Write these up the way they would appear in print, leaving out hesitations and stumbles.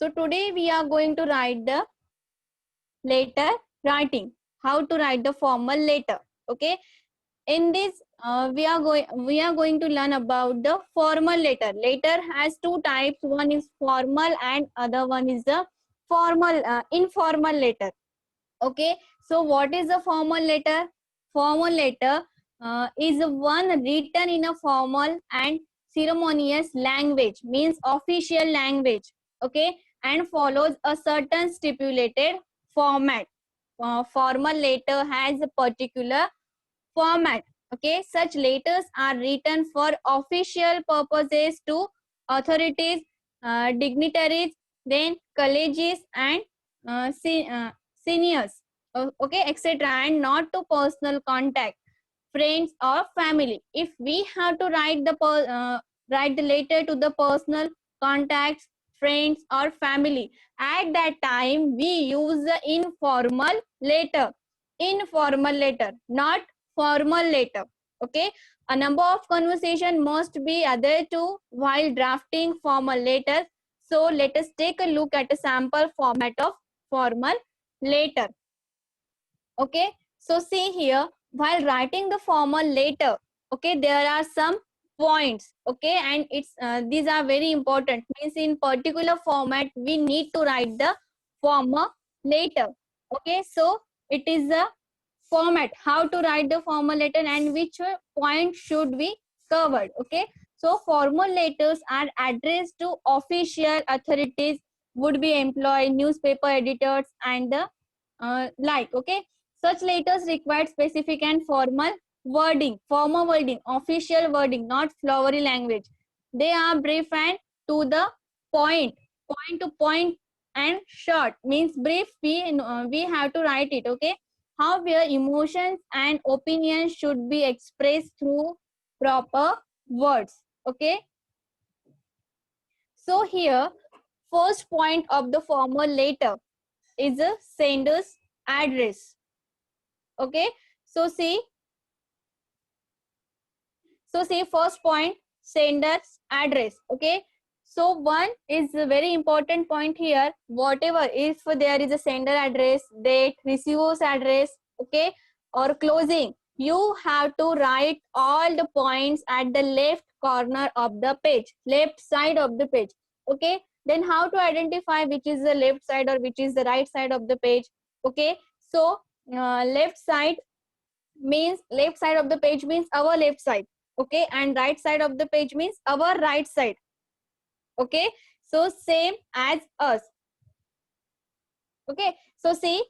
So today we are going to write the letter writing. How to write the formal letter. Okay. In this, we are going to learn about the formal letter. Letter has two types. One is formal and other one is the informal letter. Okay. So what is a formal letter? Formal letter is one written in a formal and ceremonious language, means official language. Okay. And follows a certain stipulated format. Formal letter has a particular format. Okay. Such letters are written for official purposes to authorities, dignitaries, then colleges and seniors, okay, etc., and not to personal contact, friends or family. If we have to write the letter to the personal contacts, friends or family, at that time we use the informal letter, not formal letter. Okay. A number of conversation must be adhered to while drafting formal letters. So let us take a look at a sample format of formal letter. Okay. So see here, while writing the formal letter, okay, there are some points. Okay. And it's these are very important. Means in particular format we need to write the formal letter. Okay. So it is a format, how to write the formal letter and which point should be covered. Okay. So formal letters are addressed to official authorities, would be employed, newspaper editors and the like. Okay. Such letters require specific and formal wording, official wording, not flowery language. They are brief and to the point, point to point and short. Means brief, we have to write it. Okay. However, emotions and opinions should be expressed through proper words. Okay. So here, first point of the formal letter is a sender's address. Okay. So see first point, sender's address. Okay. So one is a very important point here. Whatever, if there is a sender address, date, receiver's address, okay, or closing, you have to write all the points at the left corner of the page, left side of the page. Okay. Then how to identify which is the left side or which is the right side of the page? Okay. So left side means, left side of the page means our left side. Okay. And right side of the page means our right side. Okay. So same as us. Okay. So see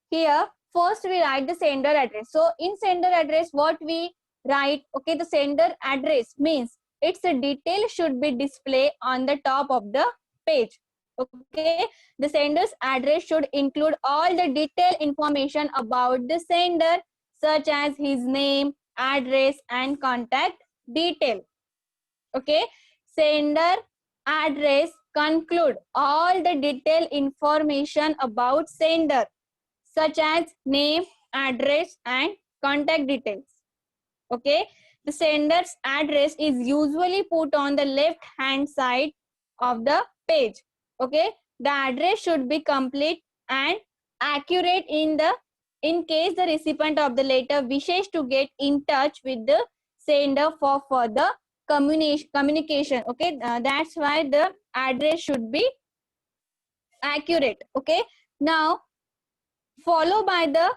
here, first we write the sender address. So in sender address, what we write? Okay. The sender address means its detail should be displayed on the top of the page. Okay. The sender's address should include all the detailed information about the sender, such as his name, address and contact detail. Okay. Sender address conclude all the detailed information about sender, such as name, address and contact details. Okay. The sender's address is usually put on the left hand side of the page. Okay. The address should be complete and accurate in case the recipient of the letter wishes to get in touch with the sender for further communication. Okay. That's why the address should be accurate. Okay. Now follow by the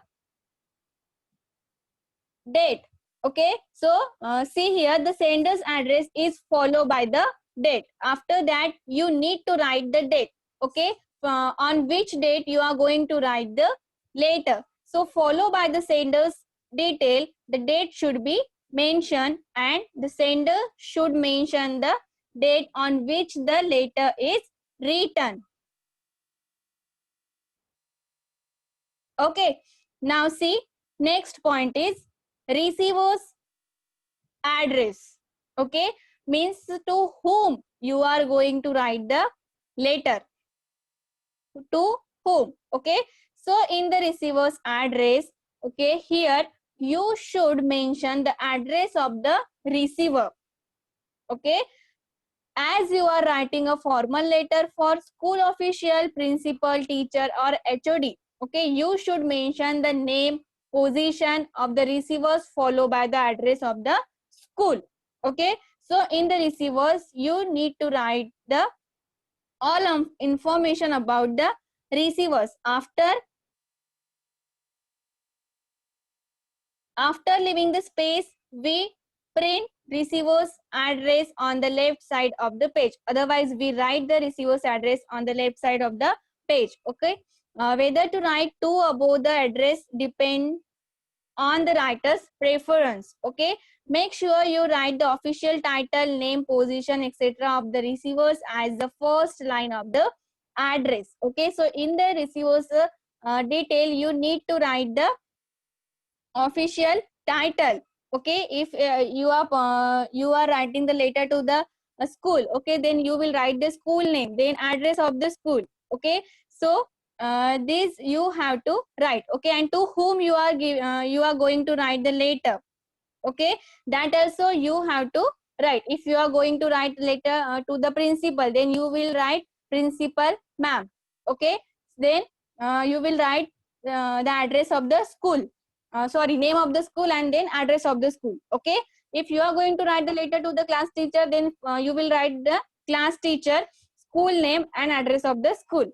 date. Okay. So see here, the sender's address is followed by the date. After that you need to write the date. Okay. On which date you are going to write the letter. So follow by the sender's detail, the date should be mentioned and the sender should mention the date on which the letter is written. Okay. Now see, next point is receiver's address. Okay. Means to whom you are going to write the letter. To whom. Okay. So in the receiver's address, okay, here you should mention the address of the receiver. Okay. as you are writing a formal letter for school official, principal, teacher or HOD, okay, you should mention the name, position of the receivers followed by the address of the school. Okay, so in the receivers you need to write the all information about the receivers. After leaving the space, we print receiver's address on the left side of the page. Otherwise, we write the receiver's address on the left side of the page. Okay. Whether to write to above the address depend on the writer's preference. Okay. Make sure you write the official title, name, position, etc. of the receivers as the first line of the address. Okay. So in the receiver's detail, you need to write the official title. Okay, if you are writing the letter to the school, okay, then you will write the school name, then address of the school. Okay, so this you have to write. Okay, and to whom you are going to write the letter. Okay, that also you have to write. If you are going to write letter to the principal, then you will write principal ma'am. Okay, then you will write the address of the school, name of the school and then address of the school. Okay, if you are going to write the letter to the class teacher, then you will write the class teacher, school name and address of the school.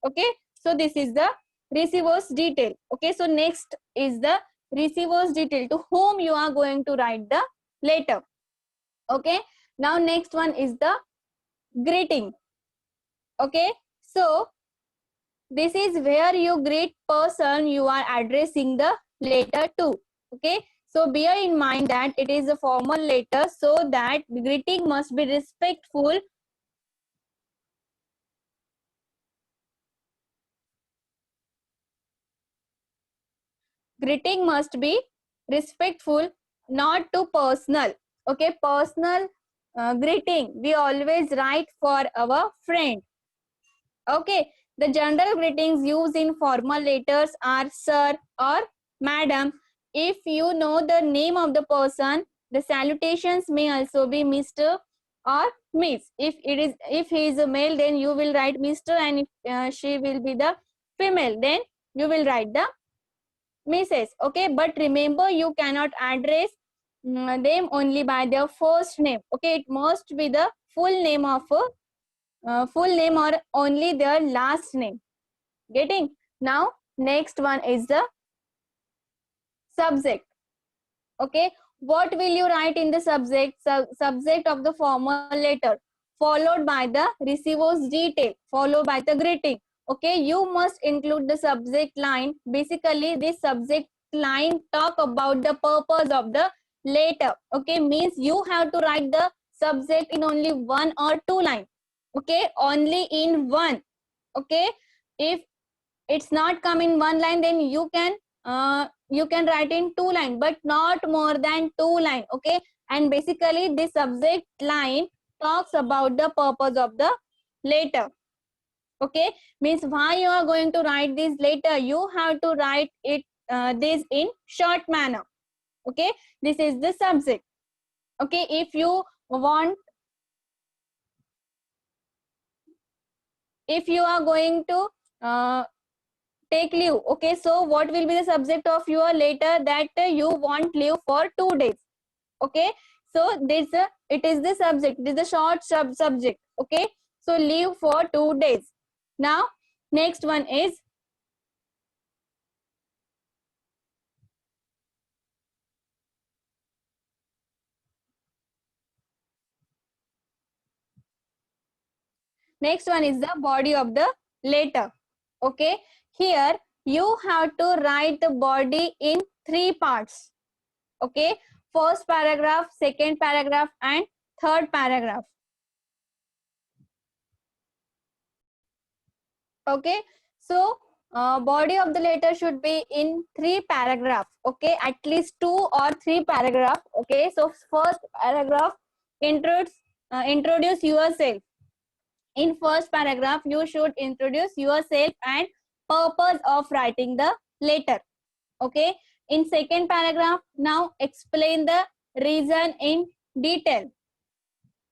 Okay, so this is the receiver's detail. Okay, so next is the receiver's detail, to whom you are going to write the letter. Okay, now next one is the greeting. Okay, so this is where you greet person you are addressing the letter to. Okay, so bear in mind that it is a formal letter, so that the greeting must be respectful. Greeting must be respectful, not too personal. Okay, personal greeting we always write for our friend. Okay, the general greetings used in formal letters are sir or madam. If you know the name of the person, the salutations may also be Mr. or Miss. If he is a male, then you will write Mr. and if she will be the female, then you will write the Mrs. Okay, but remember you cannot address them only by their first name. Okay, it must be the full name of full name or only their last name. Getting? Now next one is the subject. Okay, what will you write in the subject? Subject of the formal letter followed by the receiver's detail followed by the greeting. Okay, you must include the subject line. Basically this subject line talk about the purpose of the letter. Okay, means you have to write the subject in only one or two lines. Okay, only in one. Okay, if it's not come in one line, then you can write in two line, but not more than two line. Okay, and basically this subject line talks about the purpose of the letter. Okay, means why you are going to write this letter, you have to write it this in short manner. Okay, this is the subject. Okay, if you are going to take leave. Okay, so what will be the subject of your letter? That you want leave for 2 days. Okay, so this it is the subject, it is the short subject. Okay, so leave for 2 days. Now next one is the body of the letter. Okay, here you have to write the body in 3 parts. Okay, first paragraph, second paragraph and third paragraph. Okay, so body of the letter should be in 3 paragraphs. Okay, at least 2 or 3 paragraphs. Okay, so first paragraph introduce yourself. In first paragraph you should introduce yourself and purpose of writing the letter. Okay, in second paragraph now explain the reason in detail.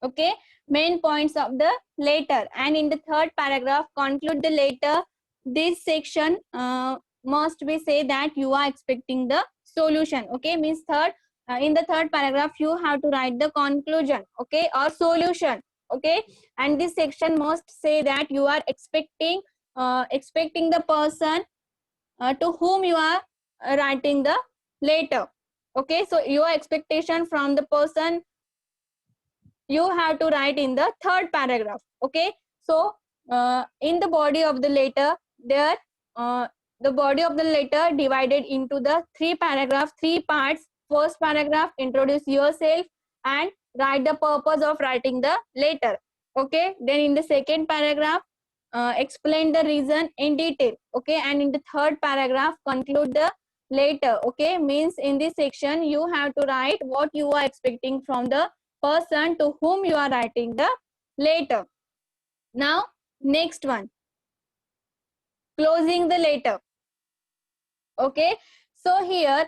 Okay, main points of the letter. And in the third paragraph, conclude the letter. This section must be say that you are expecting the solution. Okay, means third in the third paragraph you have to write the conclusion, okay, or solution. Okay, and this section must say that you are expecting the person to whom you are writing the letter. Okay, so your expectation from the person you have to write in the third paragraph. Okay, so in the body of the letter there the body of the letter divided into the three parts. First paragraph, introduce yourself and write the purpose of writing the letter. Okay, then in the second paragraph explain the reason in detail. Okay, and in the third paragraph conclude the letter. Okay, means in this section you have to write what you are expecting from the person to whom you are writing the letter. Now next one, closing the letter. Okay, so here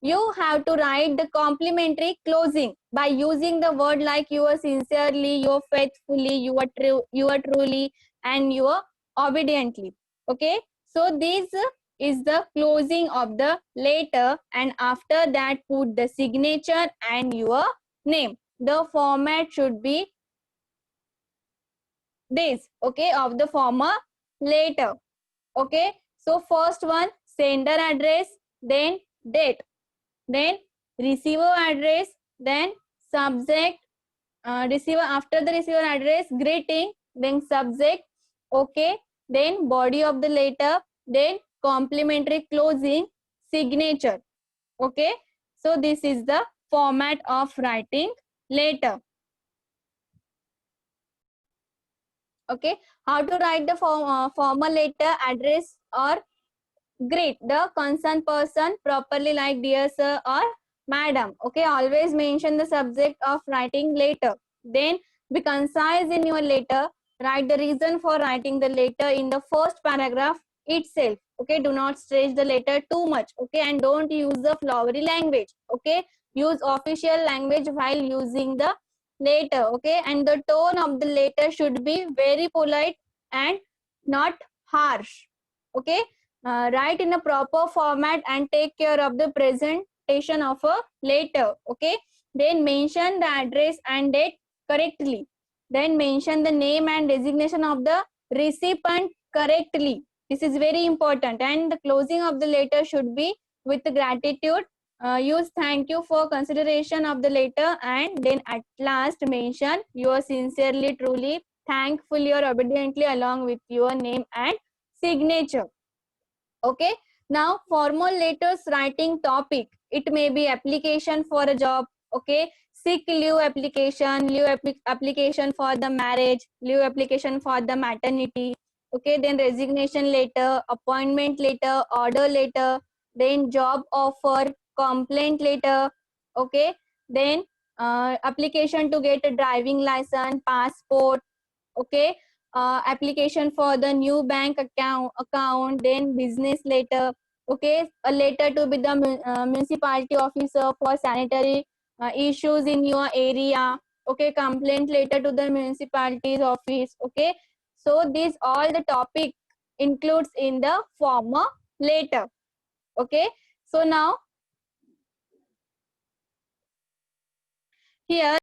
you have to write the complimentary closing by using the word like you are sincerely, you are faithfully, you are true, you are truly, and you are obediently. Okay, so this is the closing of the letter, and after that put the signature and your name. The format should be this, okay, of the former letter. Okay, so first one, sender address, then date, then receiver address, then subject, receiver, after the receiver address, greeting, then subject. Okay, then body of the letter, then complimentary closing, signature. Okay, so this is the format of writing letter. Okay, how to write the formal letter, address or greet the concerned person properly like dear sir or madam. Okay, always mention the subject of writing letter. Then be concise in your letter. Write the reason for writing the letter in the first paragraph itself. Okay, do not stretch the letter too much. Okay, and don't use the flowery language. Okay, use official language while using the letter. Okay, and the tone of the letter should be very polite and not harsh. Okay, write in a proper format and take care of the presentation of a letter. Okay, then mention the address and date correctly. Then mention the name and designation of the recipient correctly. This is very important. And the closing of the letter should be with gratitude. Use thank you for consideration of the letter, and then at last mention you are sincerely, truly, thankfully or obediently along with your name and signature. Okay, now formal letters writing topic. It may be application for a job. Okay, sick leave application, application for the marriage, leave application for the maternity. Okay, then resignation letter, appointment letter, order letter, then job offer, complaint letter. Okay, then application to get a driving license, passport. Okay, application for the new bank account, then business letter. Okay, a letter to be the municipality officer for sanitary issues in your area. Okay, complaint letter to the municipality's office. Okay, so these all the topic includes in the former letter. Okay, so now here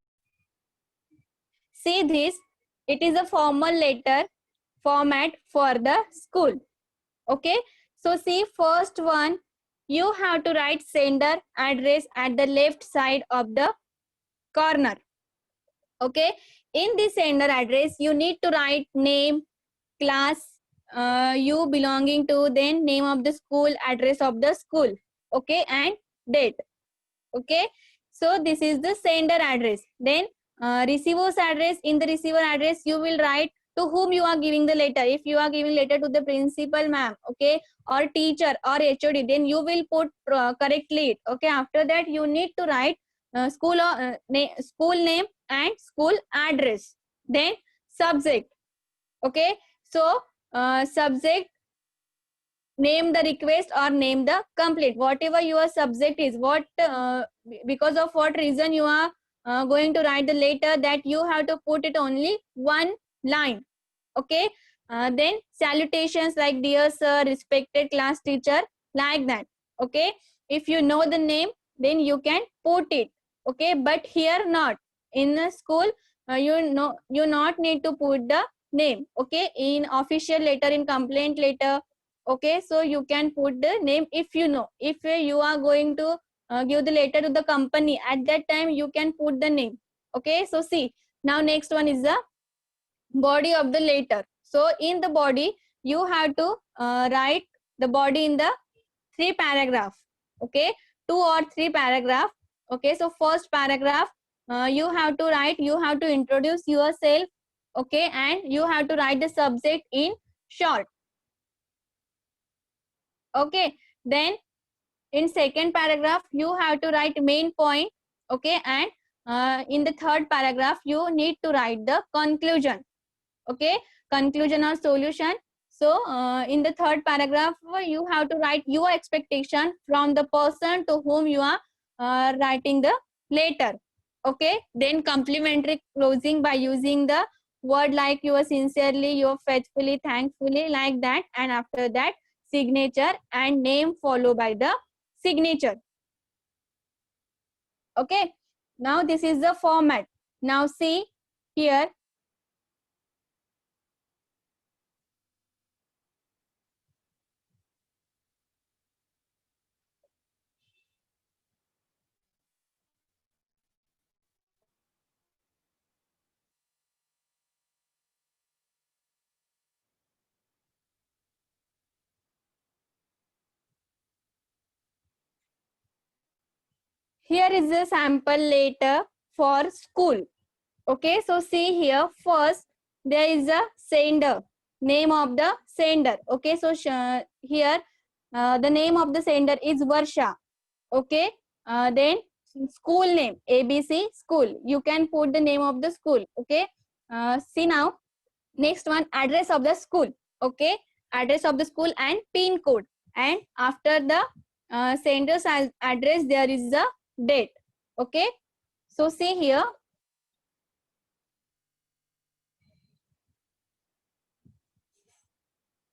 see this, it is a formal letter format for the school. Okay, so see first one, you have to write sender address at the left side of the corner. Okay, in the sender address you need to write name, class you belonging to, then name of the school, address of the school. Okay, and date. Okay, so this is the sender address. Then receiver's address, in the receiver address you will write to whom you are giving the letter. If you are giving letter to the principal ma'am, okay, or teacher or HOD, then you will put correctly it. Okay, after that you need to write school name and school address. Then subject. Okay, so subject, name the request or name the complaint, whatever your subject is, what because of what reason you are going to write the letter, that you have to put it only one line. Okay. Then salutations like dear sir, respected class teacher, like that. Okay. If you know the name, then you can put it. Okay. But here not. In a school, you not need to put the name. Okay. In official letter, in complaint letter, okay, so you can put the name if you know. If you are going to give the letter to the company, at that time you can put the name. Okay. So see, now next one is the body of the letter. So in the body, you have to write the body in the 3 paragraph. Okay. 2 or 3 paragraph. Okay. So first paragraph, you have to write, you have to introduce yourself. Okay. And you have to write the subject in short. Okay. Then in second paragraph, you have to write main point. Okay. And in the third paragraph, you need to write the conclusion. Okay. Conclusion or solution. So in the third paragraph, you have to write your expectation from the person to whom you are writing the letter. Okay. Then complimentary closing by using the word like you are sincerely, you are faithfully, thankfully, like that. And after that, signature and name followed by the signature. Okay. Now this is the format. Now see here. Here is a sample letter for school. Okay, so see here, first there is a sender, name of the sender. Okay, so here the name of the sender is Varsha. Okay, then school name, ABC school. You can put the name of the school. Okay, see now, next one, address of the school. Okay, address of the school and pin code. And after the sender's address, there is a date. Okay, so see here.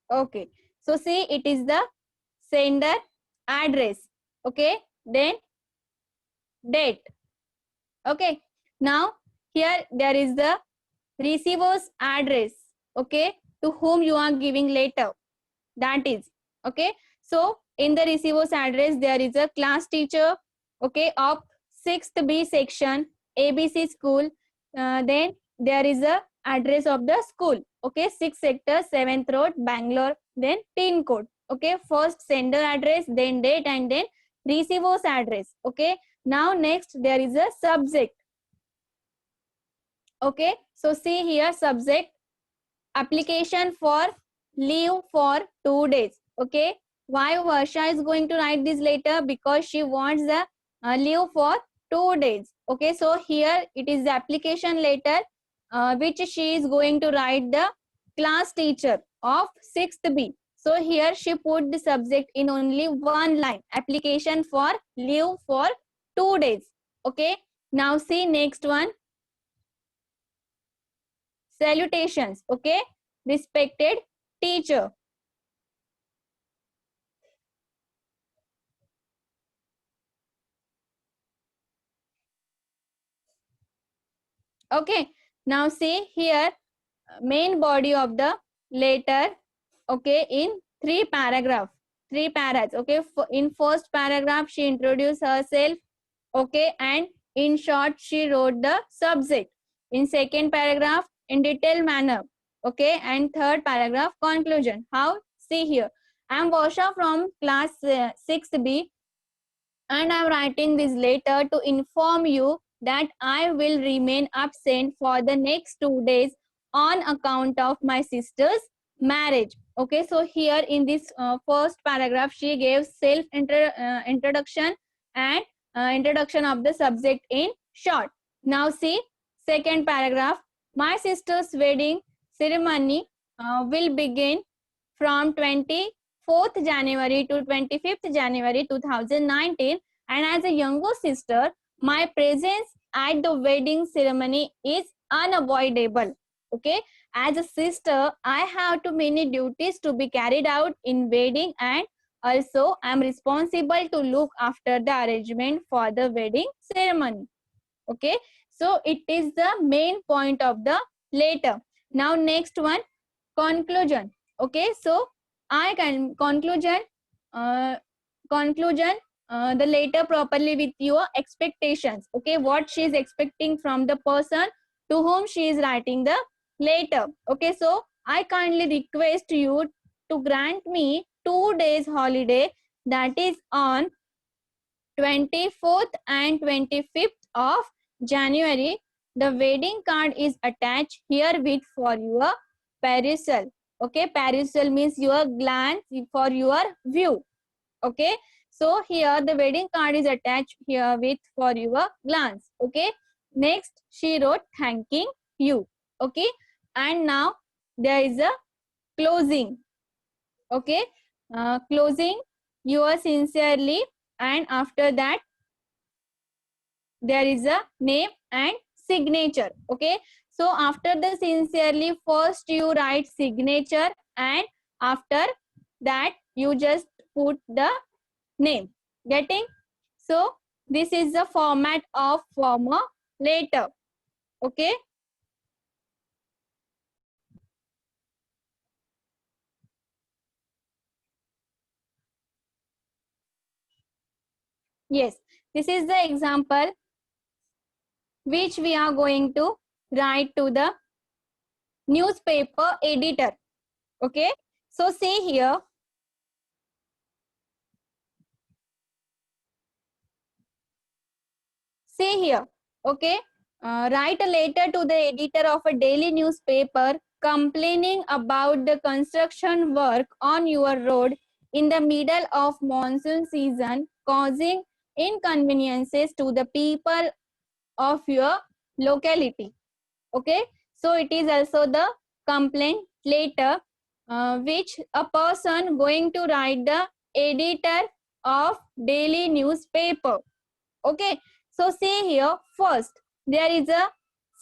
Okay, so see, it is the sender address. Okay, then date. Okay, now here there is the receiver's address. Okay, to whom you are giving letter, that is. Okay, so in the receiver's address, there is a class teacher, okay, of 6th B section, ABC school. Then there is a address of the school. Okay, 6th sector, 7th road, Bangalore. Then pin code. Okay, first sender address, then date, and then receiver's address. Okay, now next there is a subject. Okay, so see here, subject, application for leave for 2 days. Okay, why Varsha is going to write this letter? Because she wants the leave for 2 days. Okay, so here it is the application letter which she is going to write the class teacher of 6th B. So here she put the subject in only one line, application for leave for 2 days. Okay, now see next one, salutations. Okay, respected teacher. Okay, now see here, main body of the letter. Okay, in 3 paragraph, 3 paras. Okay, in first paragraph she introduced herself. Okay, and in short she wrote the subject. In second paragraph, in detailed manner. Okay, and third paragraph, conclusion. How? See here, I am Varsha from class 6B, and I am writing this letter to inform you that I will remain absent for the next 2 days on account of my sister's marriage. Okay, so here in this first paragraph, she gave self introduction and introduction of the subject in short. Now see, second paragraph, my sister's wedding ceremony will begin from 24th January to 25th January 2019, and as a younger sister, my presence at the wedding ceremony is unavoidable. Okay, as a sister, I have too many duties to be carried out in wedding, and also I am responsible to look after the arrangement for the wedding ceremony. Okay, so it is the main point of the letter. Now next one, conclusion. Okay, so I can uh, conclusion the letter properly with your expectations. Okay, what she is expecting from the person to whom she is writing the letter. Okay, so I kindly request you to grant me 2 days holiday, that is on 24th and 25th of January. The wedding card is attached herewith for your perusal. Okay, perusal means your glance, for your view. Okay, so here the wedding card is attached herewith for your glance. Okay, next she wrote thanking you. Okay, and now there is a closing. Okay, closing yours sincerely, and after that there is a name and signature. Okay, so after the sincerely, first you write signature, and after that you just put the name. Getting? So this is the format of former letter. Okay, yes, this is the example which we are going to write to the newspaper editor. Okay, so see here, okay, write a letter to the editor of a daily newspaper complaining about the construction work on your road in the middle of monsoon season, causing inconveniences to the people of your locality. Okay, so it is also the complaint letter which a person going to write the editor of daily newspaper. Okay, so see here, first there is a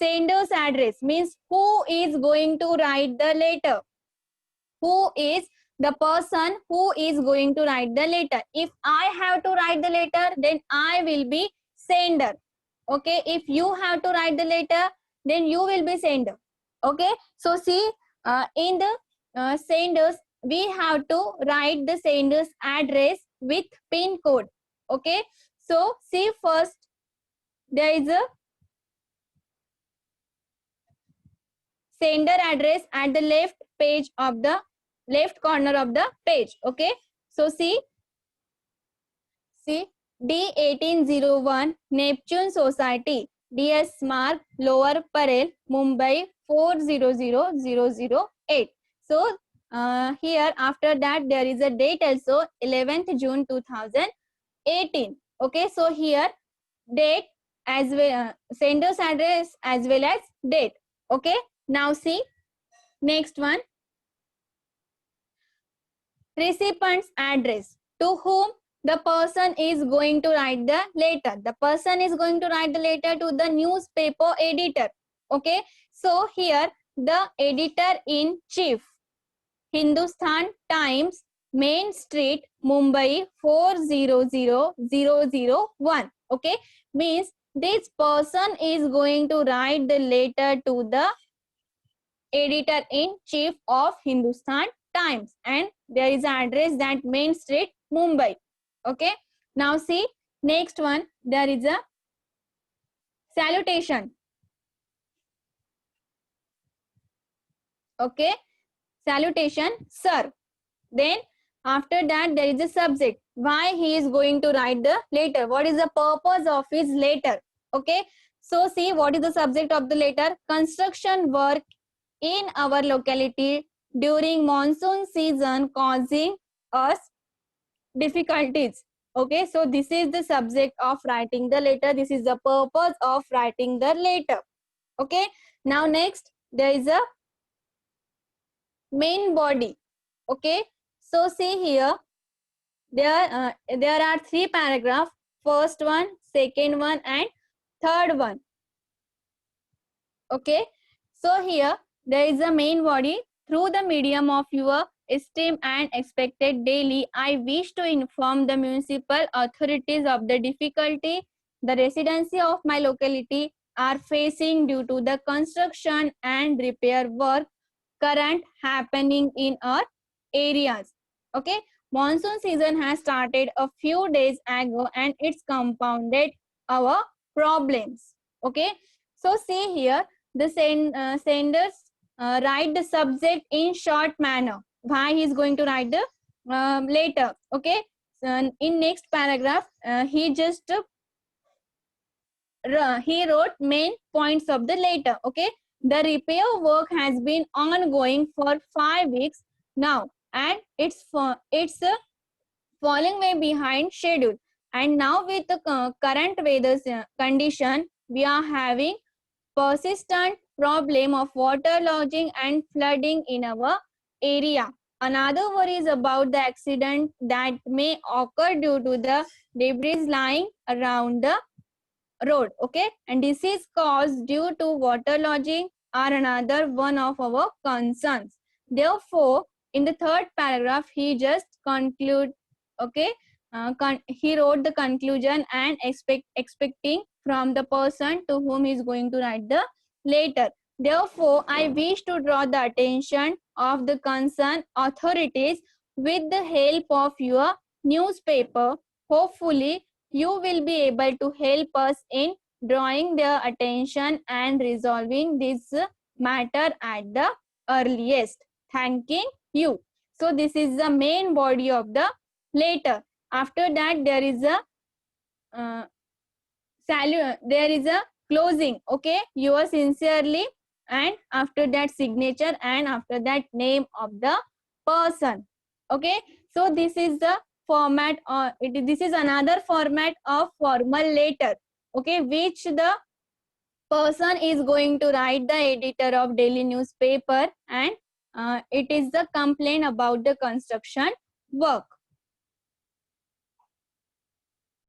sender's address, means who is going to write the letter, who is the person who is going to write the letter. If I have to write the letter, then I will be sender. Okay, if you have to write the letter, then you will be sender. Okay, so see, in the senders, we have to write the sender's address with pin code. Okay, so see, first there is a sender address at the left page of the left corner of the page. Okay, so see D1801 Neptune Society, DS Mark, Lower Parel, Mumbai 400008. So here after that there is a date also, 11th June 2018. Okay, so here date as well, sender's address as well as date. Okay, now see next one, recipient's address, to whom the person is going to write the letter. The person is going to write the letter to the newspaper editor. Okay, so here the editor in chief, Hindustan Times, Main Street, Mumbai 400001. Okay, means this person is going to write the letter to the editor in chief of Hindustan Times, and there is an address that Main Street, Mumbai. Okay, now see next one, there is a salutation. Okay, salutation, sir. Then after that there is a subject, why he is going to write the letter, what is the purpose of his letter. Okay, so see what is the subject of the letter, construction work in our locality during monsoon season causing us difficulties. Okay, so this is the subject of writing the letter, this is the purpose of writing the letter. Okay, now next there is a main body. Okay, so see here, there are 3 paragraphs, first one, second one and third one. Okay, so here there is a main body. Through the medium of your esteemed and expected daily, I wish to inform the municipal authorities of the difficulty the residency of my locality are facing due to the construction and repair work current happening in our areas. Okay, monsoon season has started a few days ago and it's compounded our problems. Okay, so see here the senders write the subject in short manner. Why he is going to write the later. Okay, so in next paragraph he just he wrote main points of the letter. Okay, the repair work has been ongoing for 5 weeks now and it's falling way behind schedule, and now with the current weather condition we are having persistent problem of water lodging and flooding in our area. Another worry is about the accident that may occur due to the debris lying around the road. Okay, and this is caused due to water lodging are another one of our concerns. Therefore, in the third paragraph he just conclude. Okay, he wrote the conclusion and expecting from the person to whom he is going to write the letter. Therefore, I wish to draw the attention of the concerned authorities with the help of your newspaper. Hopefully you will be able to help us in drawing their attention and resolving this matter at the earliest. Thanking you. So this is the main body of the letter. After that there is a there is a closing. Okay, yours sincerely, and after that signature, and after that name of the person. Okay, so this is the format, or this is another format of formal letter. Okay, which the person is going to write the editor of daily newspaper, and it is the complaint about the construction work.